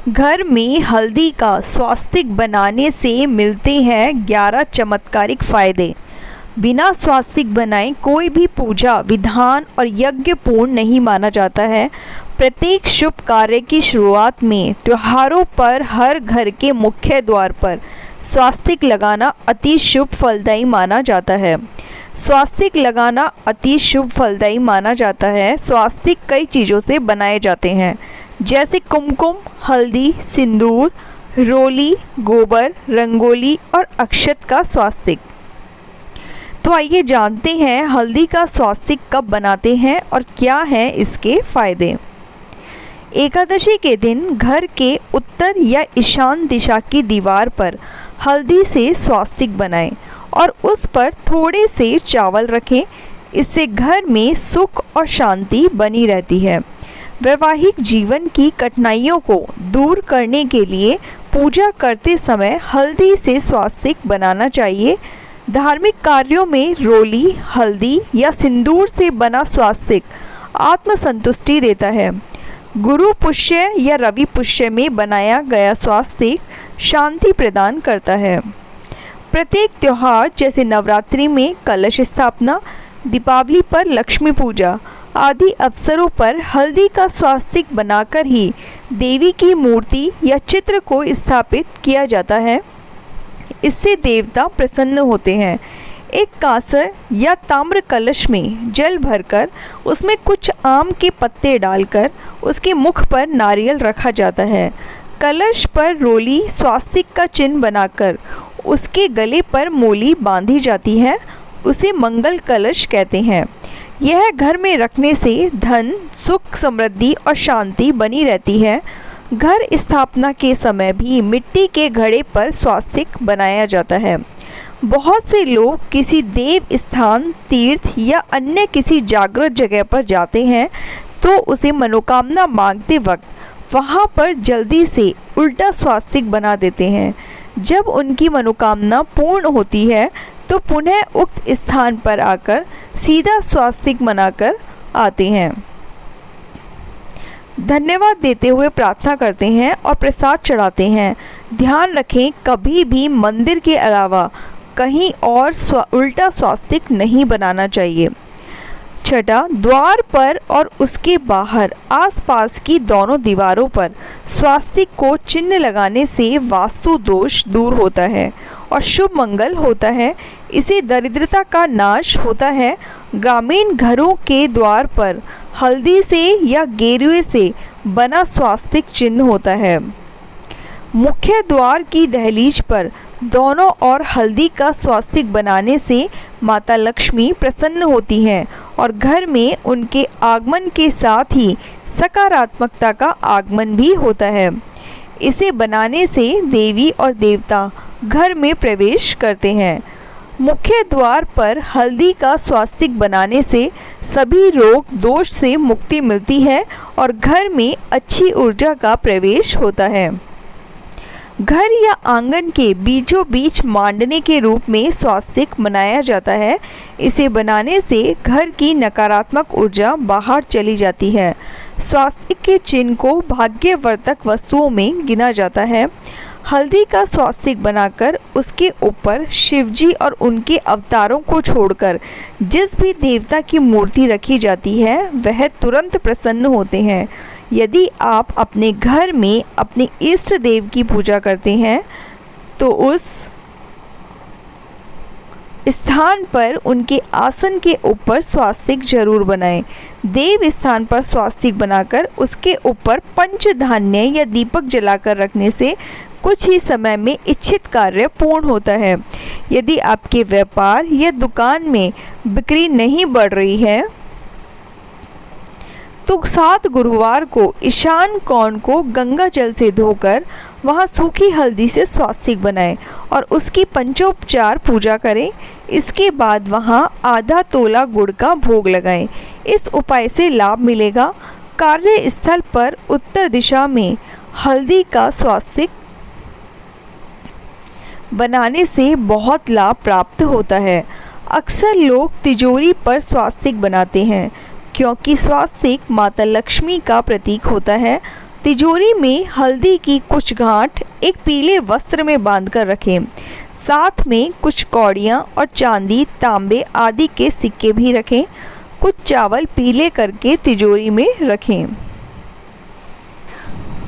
घर में हल्दी का स्वास्तिक बनाने से मिलते हैं 11 चमत्कारिक फायदे। बिना स्वास्तिक बनाए कोई भी पूजा विधान और यज्ञ पूर्ण नहीं माना जाता है। प्रत्येक शुभ कार्य की शुरुआत में त्योहारों पर हर घर के मुख्य द्वार पर स्वास्तिक लगाना अति शुभ फलदायी माना जाता है। स्वास्तिक लगाना अति शुभ फलदायी माना जाता है। स्वास्तिक कई चीज़ों से बनाए जाते हैं, जैसे कुमकुम, हल्दी, सिंदूर, रोली, गोबर, रंगोली और अक्षत का स्वास्तिक। तो आइए जानते हैं हल्दी का स्वास्तिक कब बनाते हैं और क्या हैं इसके फायदे। एकादशी के दिन घर के उत्तर या ईशान दिशा की दीवार पर हल्दी से स्वास्तिक बनाएं और उस पर थोड़े से चावल रखें। इससे घर में सुख और शांति बनी रहती है। वैवाहिक जीवन की कठिनाइयों को दूर करने के लिए पूजा करते समय हल्दी से स्वास्तिक बनाना चाहिए। धार्मिक कार्यों में रोली, हल्दी या सिंदूर से बना स्वास्तिक आत्मसंतुष्टि देता है। गुरु पुष्य या रवि पुष्य में बनाया गया स्वास्तिक शांति प्रदान करता है। प्रत्येक त्यौहार जैसे नवरात्रि में कलश स्थापना, दीपावली पर लक्ष्मी पूजा आदि अवसरों पर हल्दी का स्वास्तिक बनाकर ही देवी की मूर्ति या चित्र को स्थापित किया जाता है। इससे देवता प्रसन्न होते हैं। एक कांस्य या ताम्र कलश में जल भरकर उसमें कुछ आम के पत्ते डालकर उसके मुख पर नारियल रखा जाता है। कलश पर रोली स्वास्तिक का चिन्ह बनाकर उसके गले पर मोली बांधी जाती है। उसे मंगल कलश कहते हैं। यह घर में रखने से धन, सुख, समृद्धि और शांति बनी रहती है। घर स्थापना के समय भी मिट्टी के घड़े पर स्वास्तिक बनाया जाता है। बहुत से लोग किसी देव स्थान, तीर्थ या अन्य किसी जागृत जगह पर जाते हैं तो उसे मनोकामना मांगते वक्त वहाँ पर जल्दी से उल्टा स्वास्तिक बना देते हैं। जब उनकी मनोकामना पूर्ण होती है तो पुनः उक्त स्थान पर आकर सीधा स्वास्तिक बनाकर आते हैं, धन्यवाद देते हुए प्रार्थना करते हैं और प्रसाद चढ़ाते हैं। ध्यान रखें, कभी भी मंदिर के अलावा कहीं और उल्टा स्वास्तिक नहीं बनाना चाहिए। छठा, द्वार पर और उसके बाहर आसपास की दोनों दीवारों पर स्वास्तिक को चिन्ह लगाने से वास्तु दोष दूर होता है और शुभ मंगल होता है। इसे दरिद्रता का नाश होता है। ग्रामीण घरों के द्वार पर हल्दी से या गेरुए से बना स्वास्तिक चिन्ह होता है। मुख्य द्वार की दहलीज पर दोनों ओर हल्दी का स्वास्तिक बनाने से माता लक्ष्मी प्रसन्न होती हैं और घर में उनके आगमन के साथ ही सकारात्मकता का आगमन भी होता है। इसे बनाने से देवी और देवता घर में प्रवेश करते हैं। मुख्य द्वार पर हल्दी का स्वास्तिक बनाने से सभी रोग दोष से मुक्ति मिलती है और घर में अच्छी ऊर्जा का प्रवेश होता है। घर या आंगन के बीचों बीच मांडने के रूप में स्वास्तिक मनाया जाता है। इसे बनाने से घर की नकारात्मक ऊर्जा बाहर चली जाती है। स्वास्तिक के चिन्ह को भाग्यवर्धक वस्तुओं में गिना जाता है। हल्दी का स्वास्तिक बनाकर उसके ऊपर शिवजी और उनके अवतारों को छोड़कर जिस भी देवता की मूर्ति रखी जाती है वह तुरंत प्रसन्न होते हैं। यदि आप अपने घर में अपने इष्ट देव की पूजा करते हैं तो उस स्थान पर उनके आसन के ऊपर स्वास्तिक जरूर बनाएं। देव स्थान पर स्वास्तिक बनाकर उसके ऊपर पंचधान्य या दीपक जलाकर रखने से कुछ ही समय में इच्छित कार्य पूर्ण होता है। यदि आपके व्यापार या दुकान में बिक्री नहीं बढ़ रही है तो 7 गुरुवार को ईशान कोण को गंगा जल से धोकर वहां सूखी हल्दी से स्वास्तिक बनाएं और उसकी पंचोपचार पूजा करें। इसके बाद वहां आधा तोला गुड़ का भोग लगाएं। इस उपाय से लाभ मिलेगा। कार्यस्थल पर उत्तर दिशा में हल्दी का स्वास्तिक बनाने से बहुत लाभ प्राप्त होता है। अक्सर लोग तिजोरी पर स्वास्तिक बनाते हैं क्योंकि स्वास्तिक माता लक्ष्मी का प्रतीक होता है। तिजोरी में हल्दी की कुछ गांठ एक पीले वस्त्र में बांधकर रखें। साथ में कुछ कौड़ियाँ और चांदी, तांबे आदि के सिक्के भी रखें। कुछ चावल पीले करके तिजोरी में रखें।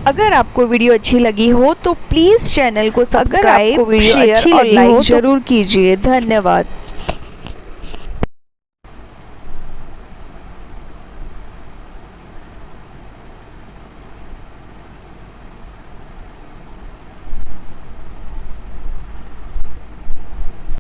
अगर आपको वीडियो अच्छी लगी हो तो प्लीज़ चैनल को सब्सक्राइब, शेयर और लाइक जरूर कीजिए। धन्यवाद।